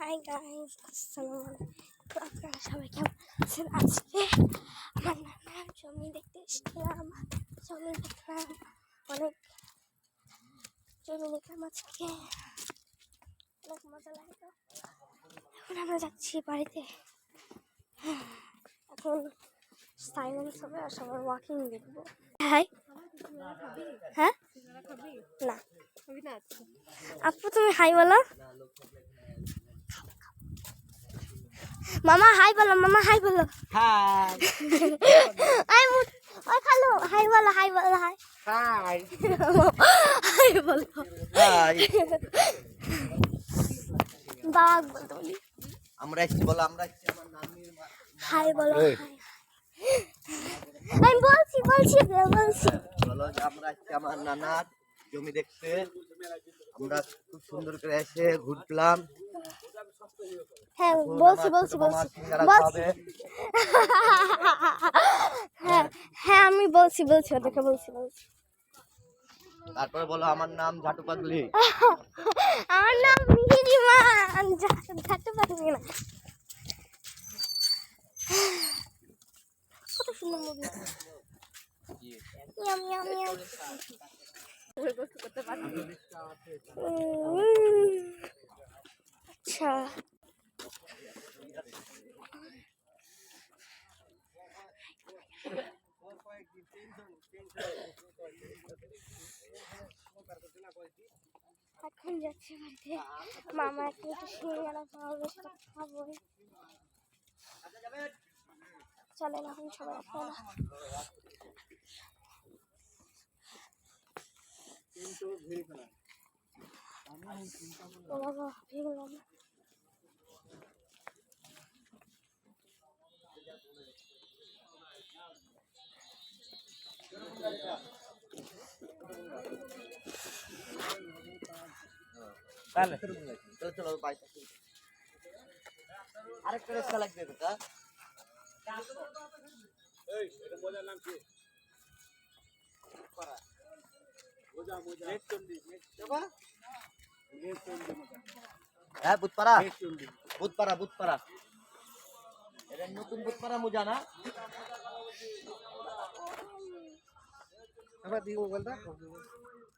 Hi guys, আসসালামু আলাইকুম। আপনারা সবাই কেমন আছেন? আজকে আমার নানার জমি দেখতে এসেছিলাম। জমি দেখলাম, অনেক জমি দেখলাম আজকে, অনেক মজা লাগলো। এখন আমরা যাচ্ছি বাড়িতে। এখন সাইলেন্স হবে আর সবার ওয়াকিং দেখবো। হাই, হ্যাঁ না আপু, তুমি হাই বলো। মামা হাই বলো, মামা হাই বলো। হাই আই মুট ওই খালু হাই বলো, হাই বলো, হাই হাই হাই বলো। হাই বাঘ বলতে বলি আমরা এসেছি বলো, আমরা এসেছি আমার নানির হাই বলো। হাই আমি বলছি বলো যে আমরা এসেছি আমার নানার জমি দেখতে। আমরা খুব সুন্দর করে এসে ঘুরলাম। হ্যাঁ এখন বলছি আমার ছোট মামা সিঙ্গারা খাবে। হ্যাঁ হ্যাঁ আমি বলছি ওদেরকে বলছি। তারপরে বলো আমার নাম ঝাটু পাগলি। আমার নাম মিহিরিমা, ঝাটু পাগলি না। কত সুন্দর মুভি। Yam yam yam. আচ্ছা এখন যাচ্ছি বাড়িতে। মামা একটু সিঙ্গারা খাওয়াবে, সেটা খাবো। চলেন এখন সবাই আপনারা। ও বাবা ভিড় বাবা। চলো বাইক আরেকটা রেস্কা লাগবে বেটা। হ্যাঁ বুধপাড়া এটা নতুন বুধপাড়া মোজা না। এবার দিব বলতা